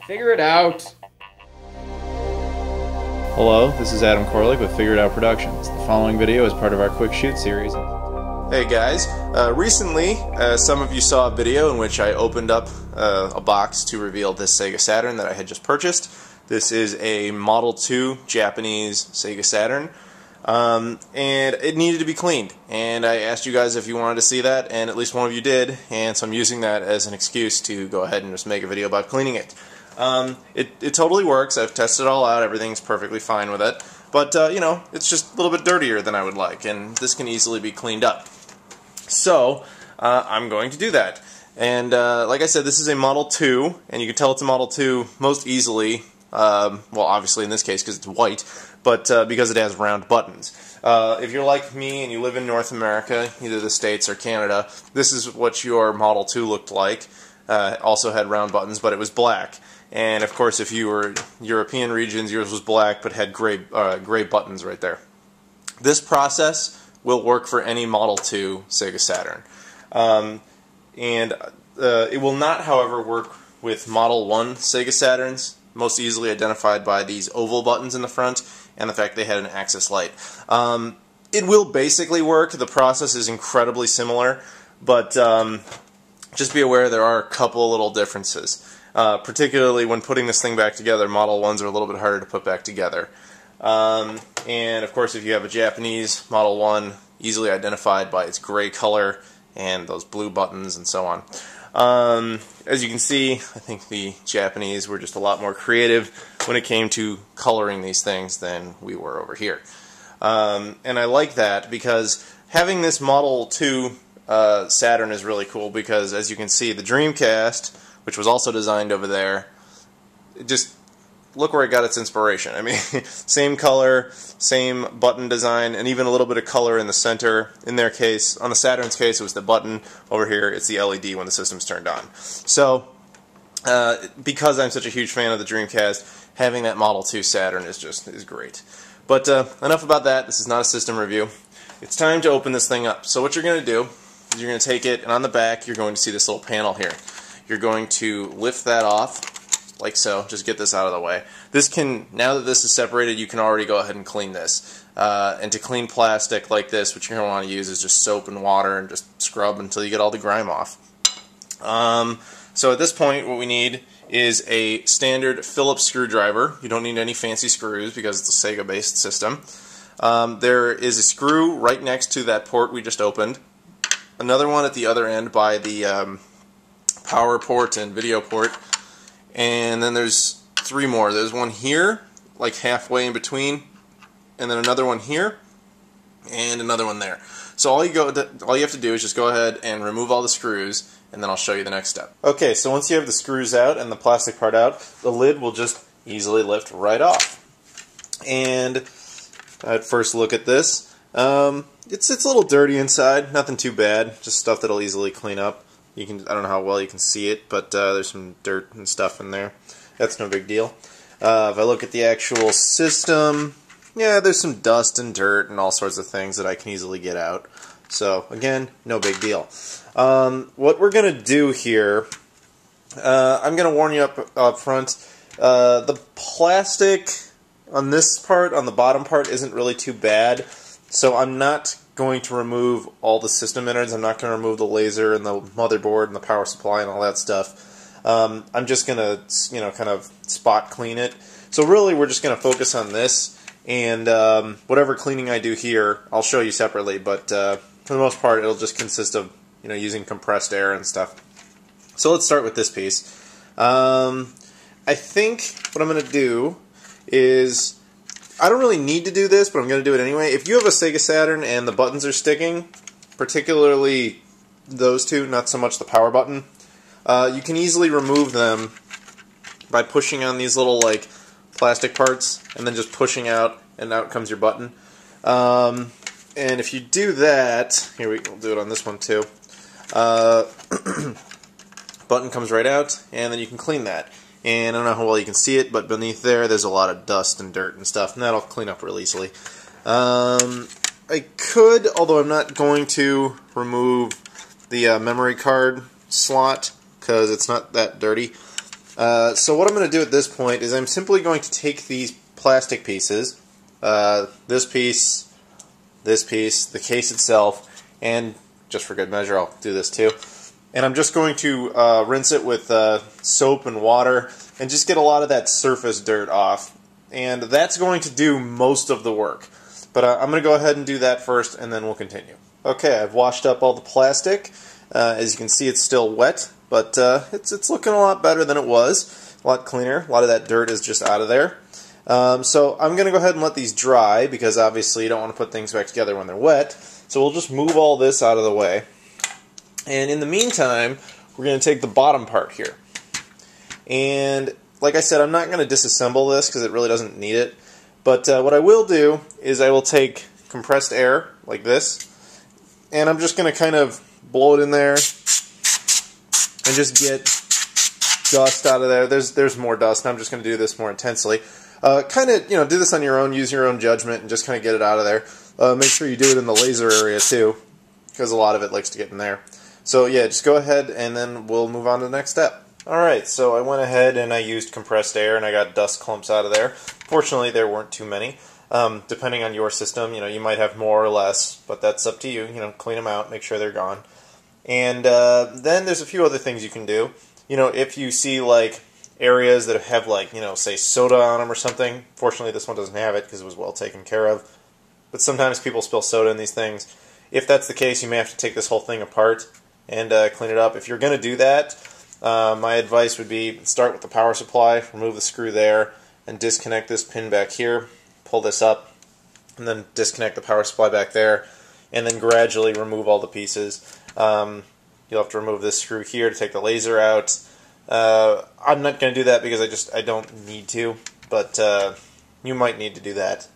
Figure it out. Hello, this is Adam Koralik with Figure It Out Productions. The following video is part of our Quick Shoot series. Hey guys, recently some of you saw a video in which I opened up a box to reveal this Sega Saturn that I had just purchased. This is a Model 2 Japanese Sega Saturn, and it needed to be cleaned. And I asked you guys if you wanted to see that, and at least one of you did, and so I'm using that as an excuse to go ahead and just make a video about cleaning it. It totally works. I've tested it all out. Everything's perfectly fine with it. But, you know, it's just a little bit dirtier than I would like, and this can easily be cleaned up. So, I'm going to do that. And, like I said, this is a Model 2, and you can tell it's a Model 2 most easily, well, obviously in this case because it's white, but because it has round buttons. If you're like me and you live in North America, either the States or Canada, this is what your Model 2 looked like. It also had round buttons, but it was black. And of course, if you were European regions, yours was black but had gray buttons right there. This process will work for any Model 2 Sega Saturn. It will not, however, work with Model 1 Sega Saturns, most easily identified by these oval buttons in the front and the fact they had an access light. It will basically work. The process is incredibly similar, but just be aware there are a couple little differences. Particularly when putting this thing back together, Model 1s are a little bit harder to put back together. And of course, if you have a Japanese Model 1, easily identified by its gray color and those blue buttons and so on. As you can see, I think the Japanese were just a lot more creative when it came to coloring these things than we were over here. And I like that because having this Model 2 Saturn is really cool because, as you can see, the Dreamcast, which was also designed over there, just look where it got its inspiration. I mean, same color, same button design, and even a little bit of color in the center. In their case, on the Saturn's case, it was the button. Over here, it's the LED when the system's turned on. So, because I'm such a huge fan of the Dreamcast, having that Model 2 Saturn is great. But enough about that. This is not a system review. It's time to open this thing up. So what you're going to do is you're going to take it, and on the back, you're going to see this little panel here. You're going to lift that off, like so. Just get this out of the way. This can, now that this is separated, you can already go ahead and clean this. And to clean plastic like this, what you're going to want to use is just soap and water and just scrub until you get all the grime off. So at this point, what we need is a standard Phillips screwdriver. You don't need any fancy screws because it's a Sega-based system. There is a screw right next to that port we just opened. Another one at the other end by the power port and video port, and then there's three more. There's one here, like halfway in between, and then another one here, and another one there. So all you have to do is just go ahead and remove all the screws, and then I'll show you the next step. Okay, so once you have the screws out and the plastic part out, the lid will just easily lift right off. And at first look at this, it's a little dirty inside, nothing too bad, just stuff that'll easily clean up. I don't know how well you can see it, but there's some dirt and stuff in there. That's no big deal. If I look at the actual system, yeah, there's some dust and dirt and all sorts of things that I can easily get out. So, again, no big deal. What we're going to do here, I'm going to warn you up front, the plastic on this part, on the bottom part, isn't really too bad. So I'm not going to remove all the system innards. I'm not going to remove the laser and the motherboard and the power supply and all that stuff. I'm just going to, you know, kind of spot clean it. So really, we're just going to focus on this, and whatever cleaning I do here, I'll show you separately. But for the most part, it'll just consist of, you know, using compressed air and stuff. So let's start with this piece. I think what I'm going to do is, I don't really need to do this, but I'm going to do it anyway. If you have a Sega Saturn and the buttons are sticking, particularly those two, not so much the power button, you can easily remove them by pushing on these little like plastic parts and then just pushing out, and out comes your button. And if you do that, here we'll do it on this one too. Button comes right out, and then you can clean that. And I don't know how well you can see it, but beneath there's a lot of dust and dirt and stuff, and that'll clean up real easily. I could, although I'm not going to, remove the memory card slot, because it's not that dirty. So what I'm going to do at this point is I'm simply going to take these plastic pieces, this piece, the case itself, and just for good measure I'll do this too, and I'm just going to rinse it with soap and water and just get a lot of that surface dirt off. And that's going to do most of the work. But I'm going to go ahead and do that first, and then we'll continue. Okay, I've washed up all the plastic. As you can see, it's still wet, but it's looking a lot better than it was. A lot cleaner. A lot of that dirt is just out of there. So I'm going to go ahead and let these dry, because obviously you don't want to put things back together when they're wet. So we'll just move all this out of the way. And in the meantime, we're going to take the bottom part here. And like I said, I'm not going to disassemble this because it really doesn't need it. But what I will do is I will take compressed air like this, and I'm just going to kind of blow it in there and just get dust out of there. There's more dust, and I'm just going to do this more intensely. Kind of, do this on your own, use your own judgment, and just kind of get it out of there. Make sure you do it in the laser area too, because a lot of it likes to get in there. So yeah, just go ahead, and then we'll move on to the next step. Alright, so I went ahead and I used compressed air, and I got dust clumps out of there. Fortunately, there weren't too many. Depending on your system, you might have more or less, but that's up to you. Clean them out, make sure they're gone. And then there's a few other things you can do. If you see like areas that have like, say soda on them or something. Fortunately, this one doesn't have it because it was well taken care of. But sometimes people spill soda in these things. If that's the case, you may have to take this whole thing apart and clean it up. If you're going to do that, my advice would be start with the power supply, remove the screw there, and disconnect this pin back here, pull this up, and then disconnect the power supply back there, and then gradually remove all the pieces. You'll have to remove this screw here to take the laser out. I'm not going to do that because I don't need to, but you might need to do that.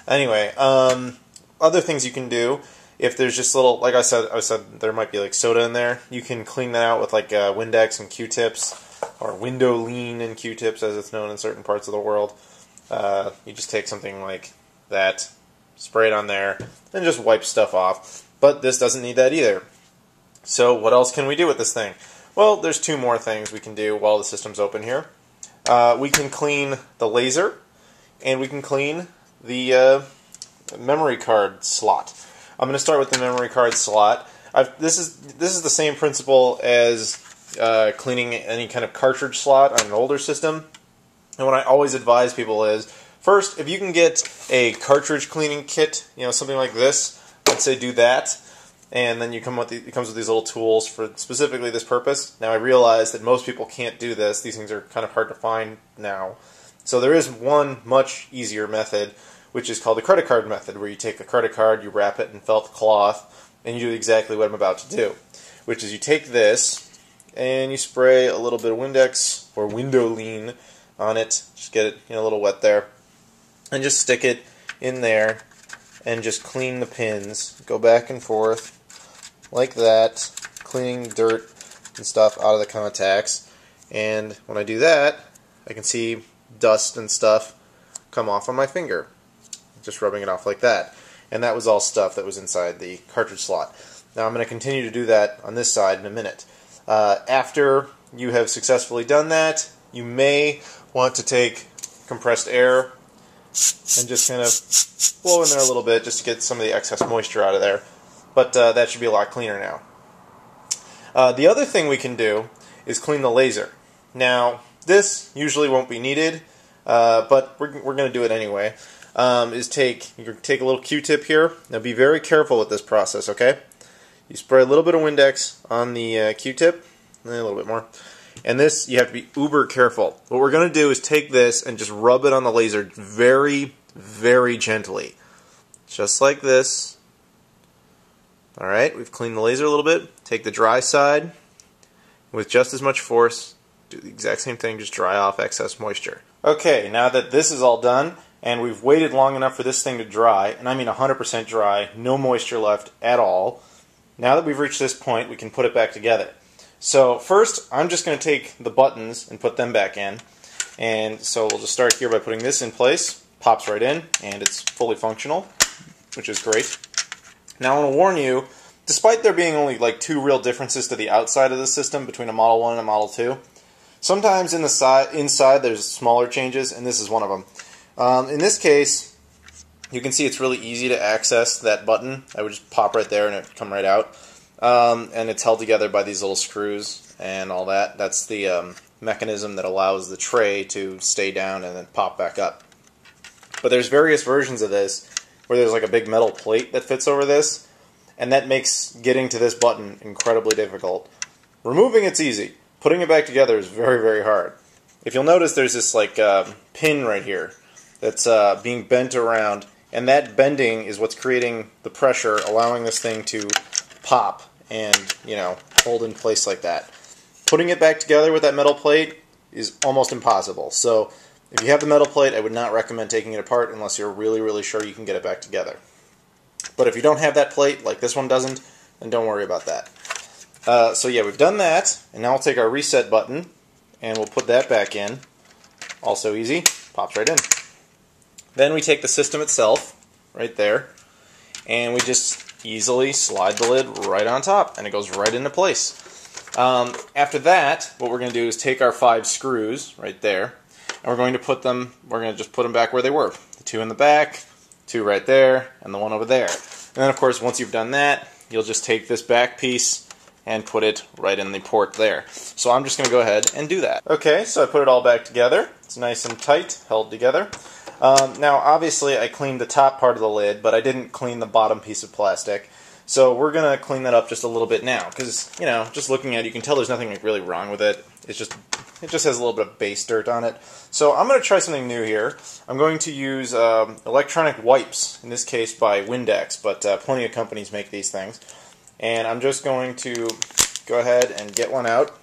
Anyway, other things you can do, if there's just little, like I said there might be like soda in there, you can clean that out with like Windex and Q-tips, or window lean and Q-tips as it's known in certain parts of the world. You just take something like that, spray it on there, and just wipe stuff off. But this doesn't need that either. So what else can we do with this thing? Well, there's two more things we can do while the system's open here. We can clean the laser, and we can clean the memory card slot. I'm going to start with the memory card slot. This is the same principle as cleaning any kind of cartridge slot on an older system. And what I always advise people is, first, if you can get a cartridge cleaning kit, something like this, I'd say do that. And then it comes with these little tools for specifically this purpose. Now I realize that most people can't do this. These things are kind of hard to find now. So there is one much easier method, which is called the credit card method, where you take the credit card, you wrap it in felt cloth, and you do exactly what I'm about to do. Which is you take this, and you spray a little bit of Windex, or window lean, on it. Just get it a little wet there. And just stick it in there, and just clean the pins. Go back and forth, like that, cleaning dirt and stuff out of the contacts. And when I do that, I can see dust and stuff come off on my finger. Just rubbing it off like that. And that was all stuff that was inside the cartridge slot. Now I'm going to continue to do that on this side in a minute. After you have successfully done that, you may want to take compressed air and just kind of blow in there a little bit just to get some of the excess moisture out of there. But that should be a lot cleaner now. The other thing we can do is clean the laser. Now, this usually won't be needed, but we're going to do it anyway. You take a little Q-tip here. Now be very careful with this process, okay? You spray a little bit of Windex on the Q-tip, and a little bit more. And this, you have to be uber careful. What we're going to do is take this and just rub it on the laser very, very gently. Just like this. Alright, we've cleaned the laser a little bit. Take the dry side with just as much force. Do the exact same thing, just dry off excess moisture. Okay, now that this is all done, and we've waited long enough for this thing to dry, and I mean 100% dry, no moisture left at all, now that we've reached this point, we can put it back together. So first, I'm just going to take the buttons and put them back in. And so we'll just start here by putting this in place. Pops right in, and it's fully functional, which is great. Now I want to warn you, despite there being only like two real differences to the outside of the system between a Model 1 and a Model 2, Sometimes in the inside there's smaller changes, and this is one of them. In this case, you can see it's really easy to access that button. I would just pop right there and it would come right out. And it's held together by these little screws and all that. That's the mechanism that allows the tray to stay down and then pop back up. But there's various versions of this where there's like a big metal plate that fits over this, and that makes getting to this button incredibly difficult. Removing it's easy. Putting it back together is very, very hard. If you'll notice, there's this like pin right here that's being bent around, and that bending is what's creating the pressure, allowing this thing to pop and, you know, hold in place like that. Putting it back together with that metal plate is almost impossible. So if you have the metal plate, I would not recommend taking it apart unless you're really, really sure you can get it back together. But if you don't have that plate, like this one doesn't, then don't worry about that. So yeah, we've done that, and now we'll take our reset button, and we'll put that back in. Also easy, pops right in. Then we take the system itself, right there, and we just easily slide the lid right on top, and it goes right into place. After that, what we're going to do is take our 5 screws right there, and we're going to just put them back where they were. The 2 in the back, 2 right there, and the 1 over there. And then of course, once you've done that, you'll just take this back piece and put it right in the port there. So I'm just going to go ahead and do that. Okay, so I put it all back together. It's nice and tight, held together. Now obviously I cleaned the top part of the lid, but I didn't clean the bottom piece of plastic. So we're going to clean that up just a little bit now, because, you know, just looking at it, you can tell there's nothing really wrong with it. It just has a little bit of base dirt on it. So I'm going to try something new here. I'm going to use electronic wipes, in this case by Windex, but plenty of companies make these things. And I'm just going to go ahead and get one out,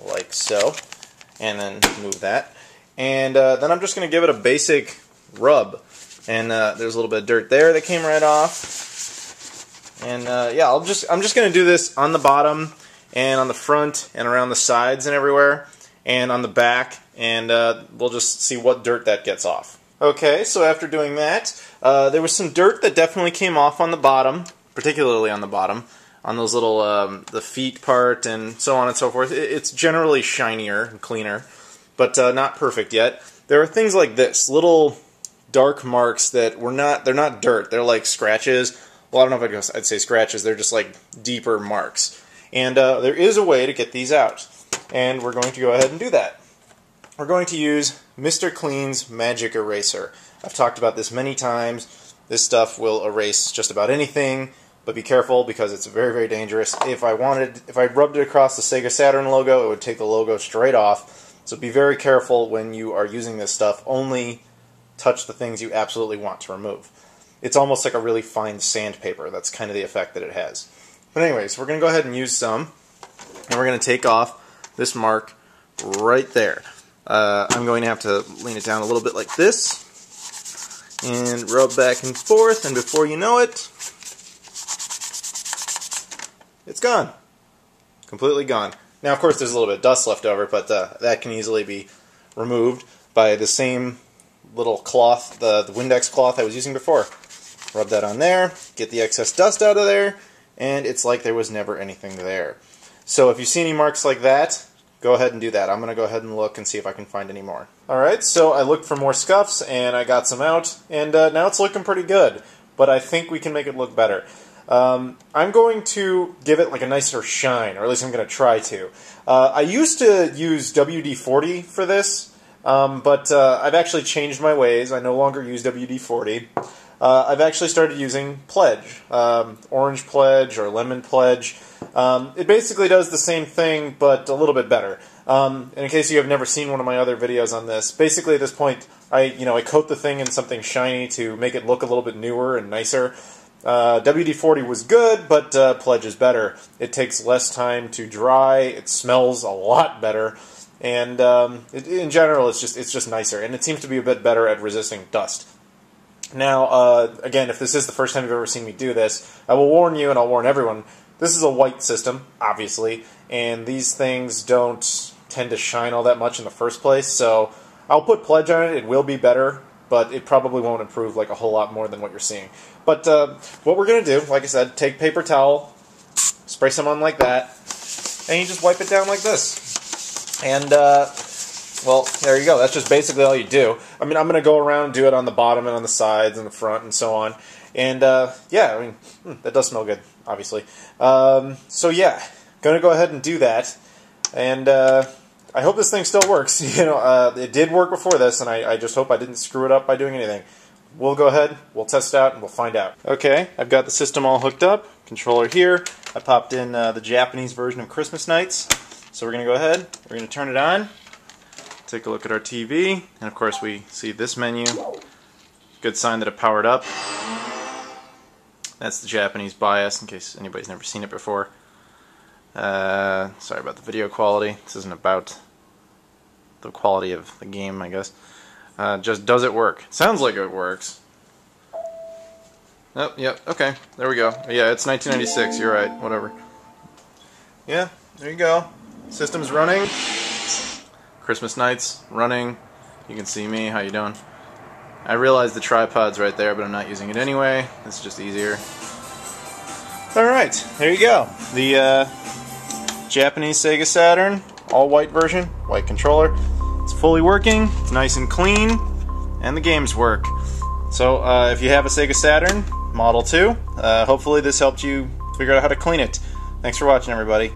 like so, and then move that. And then I'm just going to give it a basic rub. And there's a little bit of dirt there that came right off. And yeah, I'm just going to do this on the bottom and on the front and around the sides and everywhere and on the back, and we'll just see what dirt that gets off. Okay, so after doing that, there was some dirt that definitely came off on the bottom, particularly on the bottom, on those little the feet part and so on and so forth. It's generally shinier and cleaner, but not perfect yet. There are things like this, little dark marks that they're not dirt, they're like scratches. Well, I don't know if I'd say scratches, they're just like deeper marks. And there is a way to get these out, and we're going to go ahead and do that. We're going to use Mr. Clean's Magic Eraser. I've talked about this many times. This stuff will erase just about anything, but be careful because it's very, very dangerous. If I rubbed it across the Sega Saturn logo, it would take the logo straight off. So be very careful when you are using this stuff. Only touch the things you absolutely want to remove. It's almost like a really fine sandpaper. That's kind of the effect that it has. But anyways, we're going to go ahead and use some, and we're going to take off this mark right there. I'm going to have to lean it down a little bit like this, and rub back and forth, and before you know it, it's gone. Completely gone. Now, of course, there's a little bit of dust left over, but that can easily be removed by the same little cloth, the Windex cloth I was using before. Rub that on there, get the excess dust out of there, and it's like there was never anything there. So if you see any marks like that, go ahead and do that. I'm going to go ahead and look and see if I can find any more. Alright, so I looked for more scuffs, and I got some out, and now it's looking pretty good. But I think we can make it look better. I'm going to give it like a nicer shine, or at least I'm going to try to. I used to use WD-40 for this, but I've actually changed my ways. I no longer use WD-40. I've actually started using Pledge, Orange Pledge or Lemon Pledge. It basically does the same thing, but a little bit better. And in case you have never seen one of my other videos on this, basically at this point, I coat the thing in something shiny to make it look a little bit newer and nicer. WD-40 was good, but Pledge is better. It takes less time to dry. It smells a lot better, and in general, it's just nicer. And it seems to be a bit better at resisting dust. Now, again, if this is the first time you've ever seen me do this, I will warn you, and I'll warn everyone, this is a white system, obviously, and these things don't tend to shine all that much in the first place, so I'll put Pledge on it. It will be better, but it probably won't improve like a whole lot more than what you're seeing. But what we're going to do, like I said, take paper towel, spray some on like that, and you just wipe it down like this. And, well, there you go. That's just basically all you do. I mean, I'm going to go around and do it on the bottom and on the sides and the front and so on. And, yeah, I mean, that does smell good, obviously. So, yeah, going to go ahead and do that. And, I hope this thing still works. You know, it did work before this, and I just hope I didn't screw it up by doing anything. We'll go ahead, we'll test it out, and we'll find out. Okay, I've got the system all hooked up. Controller here. I popped in the Japanese version of Christmas Nights. So we're going to go ahead, we're going to turn it on, take a look at our TV, and of course we see this menu. Good sign that it powered up. That's the Japanese bias, in case anybody's never seen it before. Sorry about the video quality. This isn't about the quality of the game, I guess. Just does it work? Sounds like it works. Oh, yep, okay, there we go. Yeah, it's 1996, you're right, whatever. Yeah, there you go. System's running. Christmas Nights running. You can see me, how you doing? I realize the tripod's right there, but I'm not using it anyway. It's just easier. Alright, there you go. The Japanese Sega Saturn, all white version, white controller. It's fully working, it's nice and clean, and the games work. So if you have a Sega Saturn, Model 2, hopefully this helped you figure out how to clean it. Thanks for watching, everybody.